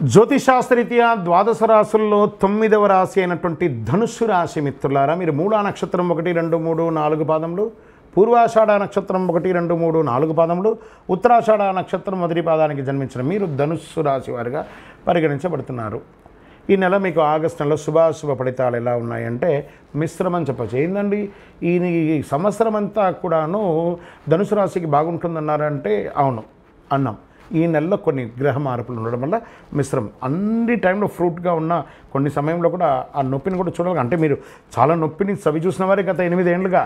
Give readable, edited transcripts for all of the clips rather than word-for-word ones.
జ్యోతిషాస్త్రరీత్యా ద్వాదశ రాశుల్లో 9వ రాశి అయినటువంటి ధనుస్సు రాశి మిత్రులారా, మీరు మూలా నక్షత్రం 1, 2, 3, 4 పాదములు, పూర్వాషాఢ నక్షత్రం 1, 2, 3, 4 పాదములు, ఉత్తరాషాఢ నక్షత్రం మొదటి పాదానికి జన్మించిన మీరు ధనుస్సు రాశి వారిగా పరిగణించబడుతున్నారు. ఈ నెల మీకు ఆగస్టు నెలలో శుభాశుభ ఫలితాలు ఎలా ఉన్నాయంటే మిశ్రమం చెప్పచ్చు. ఏందండి ఈ సంవత్సరం అంతా కూడాను ధనుసు రాశికి బాగుంటుందన్నారంటే అవును అన్నాం. ఈ నెలలో కొన్ని గ్రహ మార్పులు ఉండడం వల్ల మిశ్రమం. అన్ని టైంలో ఫ్రూట్గా ఉన్న కొన్ని సమయంలో కూడా ఆ నొప్పిని కూడా చూడాలి. అంటే మీరు చాలా నొప్పిని చవి చూసిన వారే గత 8 ఏళ్ళుగా,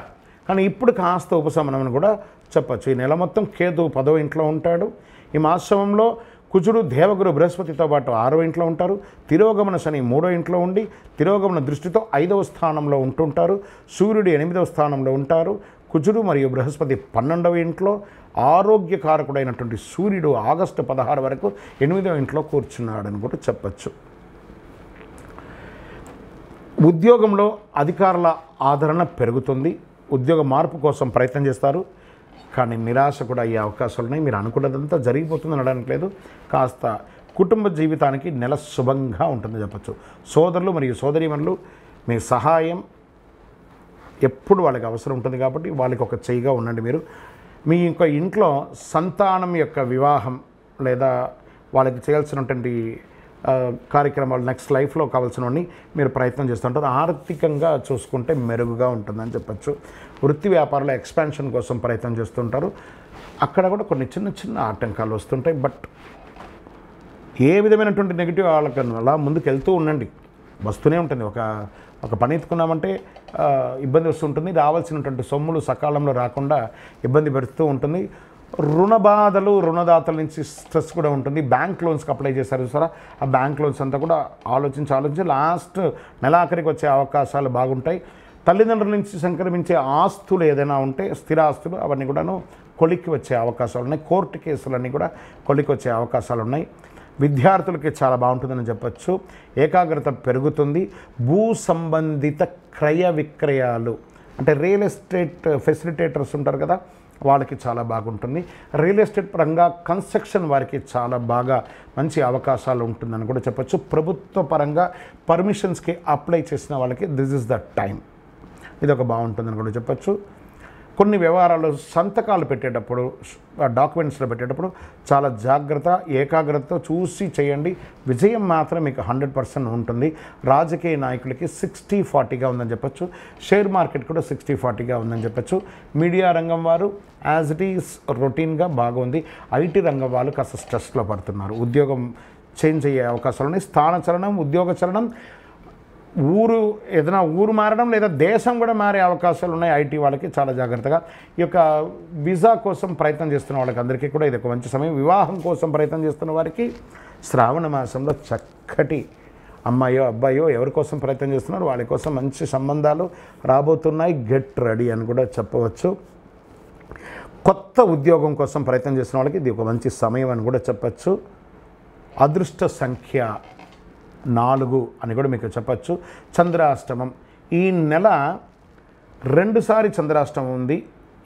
కానీ ఇప్పుడు కాస్త ఉపశమనం కూడా చెప్పచ్చు. ఈ నెల మొత్తం కేతు 10వ ఇంట్లో ఉంటాడు. ఈ మాసంలో కుజుడు దేవగురు బృహస్పతితో పాటు 6వ ఇంట్లో ఉంటారు. తిరోగమన శని 3వ ఇంట్లో ఉండి తిరోగమన దృష్టితో 5వ స్థానంలో ఉంటుంటారు. సూర్యుడు 8వ స్థానంలో ఉంటారు. కుజుడు మరియు బృహస్పతి 12వ ఇంట్లో, ఆరోగ్యకారకుడైనటువంటి సూర్యుడు ఆగస్టు 16 వరకు 8వ ఇంట్లో కూర్చున్నాడని కూడా చెప్పచ్చు. ఉద్యోగంలో అధికారుల ఆదరణ పెరుగుతుంది. ఉద్యోగ మార్పు కోసం ప్రయత్నం చేస్తారు, కానీ నిరాశ కూడా అయ్యే అవకాశాలు ఉన్నాయి. మీరు అనుకున్నదంతా జరిగిపోతుంది అనడానికి లేదు. కాస్త కుటుంబ జీవితానికి నెల శుభంగా ఉంటుందని చెప్పచ్చు. సోదరులు మరియు సోదరీమణులు మీ సహాయం ఎప్పుడు వాళ్ళకి అవసరం ఉంటుంది కాబట్టి వాళ్ళకి ఒక చెయ్యిగా ఉండండి. మీరు మీ ఇంట్లో సంతానం యొక్క వివాహం లేదా వాళ్ళకి చేయాల్సినటువంటి కార్యక్రమాలు నెక్స్ట్ లైఫ్లో కావాల్సినవన్నీ మీరు ప్రయత్నం చేస్తుంటారు. ఆర్థికంగా చూసుకుంటే మెరుగుగా ఉంటుందని చెప్పచ్చు. వృత్తి వ్యాపారాల ఎక్స్పాన్షన్ కోసం ప్రయత్నం చేస్తుంటారు. అక్కడ కూడా కొన్ని చిన్న చిన్న ఆటంకాలు వస్తుంటాయి. బట్ ఏ విధమైనటువంటి నెగిటివ్ వాళ్ళకన్నా అలా ముందుకు వెళ్తూ ఉండండి. వస్తూనే ఉంటుంది. ఒక పని ఎత్తుకున్నామంటే ఇబ్బంది వస్తుంటుంది. రావాల్సినటువంటి సొమ్ములు సకాలంలో రాకుండా ఇబ్బంది పెడుతూ ఉంటుంది. రుణ బాధలు, రుణదాతల నుంచి స్ట్రెస్ కూడా ఉంటుంది. బ్యాంక్ లోన్స్కి అప్లై చేశారు చూసారా, ఆ బ్యాంక్ లోన్స్ అంతా కూడా ఆలోచించి లాస్ట్ నెలాఖరికి వచ్చే అవకాశాలు బాగుంటాయి. తల్లిదండ్రుల నుంచి సంక్రమించే ఆస్తులు ఏదైనా ఉంటే స్థిరాస్తులు అవన్నీ కూడాను కొలిక్కి వచ్చే అవకాశాలు ఉన్నాయి. కోర్టు కేసులన్నీ కూడా కొలిక్కి వచ్చే అవకాశాలు ఉన్నాయి. విద్యార్థులకి చాలా బాగుంటుందని చెప్పచ్చు. ఏకాగ్రత పెరుగుతుంది. భూ సంబంధిత క్రయ విక్రయాలు అంటే రియల్ ఎస్టేట్ ఫెసిలిటేటర్స్ ఉంటారు కదా, వాళ్ళకి చాలా బాగుంటుంది. రియల్ ఎస్టేట్ పరంగా కన్స్ట్రక్షన్ వారికి చాలా బాగా మంచి అవకాశాలు ఉంటుందని కూడా చెప్పచ్చు. ప్రభుత్వ పరంగా పర్మిషన్స్కి అప్లై చేసిన వాళ్ళకి దిస్ ఇస్ ద టైం. ఇది ఒక బాగుంటుందని కూడా చెప్పచ్చు. కొన్ని వ్యవహారాలు సంతకాలు పెట్టేటప్పుడు, డాక్యుమెంట్స్లో పెట్టేటప్పుడు చాలా జాగ్రత్త, ఏకాగ్రతతో చూసి చేయండి. విజయం మాత్రం మీకు 100% ఉంటుంది. రాజకీయ నాయకులకి 60-40గా ఉందని చెప్పచ్చు. షేర్ మార్కెట్ కూడా 60-40గా ఉందని చెప్పచ్చు. మీడియా రంగం వారు యాజ్ ఇట్ ఈస్ రొటీన్గా బాగుంది. ఐటీ రంగం వాళ్ళు కాస్త స్ట్రెస్లో పడుతున్నారు. ఉద్యోగం చేంజ్ అయ్యే అవకాశాలు ఉన్నాయి. స్థానచలనం, ఉద్యోగ చలనం, ఏదైనా ఊరు మారడం లేదా దేశం కూడా మారే అవకాశాలు ఉన్నాయి. ఐటీ వాళ్ళకి చాలా జాగ్రత్తగా. ఈ యొక్క వీసా కోసం ప్రయత్నం చేస్తున్న వాళ్ళకి అందరికీ కూడా ఇది ఒక మంచి సమయం. వివాహం కోసం ప్రయత్నం చేస్తున్న వారికి శ్రావణ మాసంలో చక్కటి అమ్మాయో అబ్బాయో ఎవరి కోసం ప్రయత్నం చేస్తున్నారు వాళ్ళ కోసం మంచి సంబంధాలు రాబోతున్నాయి. గెట్ రెడీ అని కూడా చెప్పవచ్చు. కొత్త ఉద్యోగం కోసం ప్రయత్నం చేస్తున్న వాళ్ళకి ఇది ఒక మంచి సమయం అని కూడా చెప్పచ్చు. అదృష్ట సంఖ్య 4 అని కూడా మీకు చెప్పచ్చు. చంద్రాష్టమం ఈ నెల 2 సారి చంద్రాష్టమం ఉంది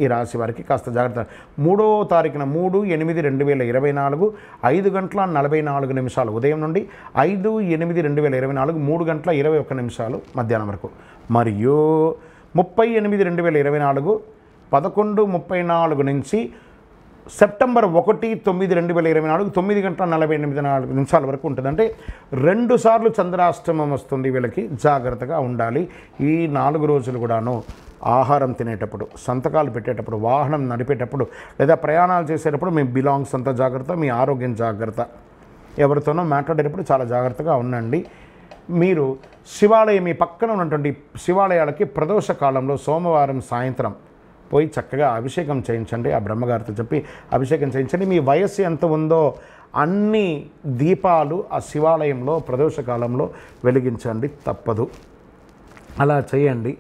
ఈ రాశి వారికి. కాస్త జాగ్రత్త. 3వ తారీఖున 3/8/2024 5 గంటల 44 నిమిషాలు ఉదయం నుండి 5/8/2024 3 గంటల 21 నిమిషాలు మధ్యాహ్నం వరకు, మరియు 30/8/2024 11:34 నుంచి సెప్టెంబర్ 1/9/2024 9 గంటల 48 నిమిషాల వరకు ఉంటుంది. అంటే 2 సార్లు చంద్రాష్టమం వస్తుంది. వీళ్ళకి జాగ్రత్తగా ఉండాలి. ఈ 4 రోజులు కూడాను ఆహారం తినేటప్పుడు, సంతకాలు పెట్టేటప్పుడు, వాహనం నడిపేటప్పుడు లేదా ప్రయాణాలు చేసేటప్పుడు మీ బిలాంగ్స్ అంతా జాగ్రత్త, మీ ఆరోగ్యం జాగ్రత్త. ఎవరితోనో మాట్లాడేటప్పుడు చాలా జాగ్రత్తగా ఉండండి. మీరు శివాలయం, మీ పక్కన ఉన్నటువంటి శివాలయాలకి ప్రదోష కాలంలో సోమవారం సాయంత్రం పోయి చక్కగా అభిషేకం చేయించండి. ఆ బ్రహ్మగారితో చెప్పి అభిషేకం చేయించండి. మీ వయస్సు ఎంత ఉందో అన్ని దీపాలు ఆ శివాలయంలో ప్రదోషకాలంలో వెలిగించండి, తప్పదు. అలా చేయండి.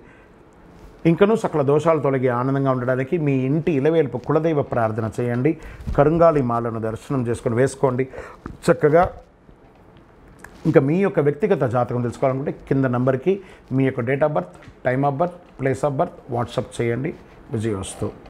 ఇంకనూ సకల దోషాలు తొలగి ఆనందంగా ఉండడానికి మీ ఇంటి ఇలవేల్పు కులదైవ ప్రార్థన చేయండి. కరుంగాలి మాలను దర్శనం చేసుకొని వేసుకోండి చక్కగా. ఇంకా మీ యొక్క వ్యక్తిగత జాతకం తెలుసుకోవాలనుకుంటే కింద నంబర్కి మీ యొక్క date of birth, time of birth, place of birth WhatsApp చేయండి. విజయోస్తు.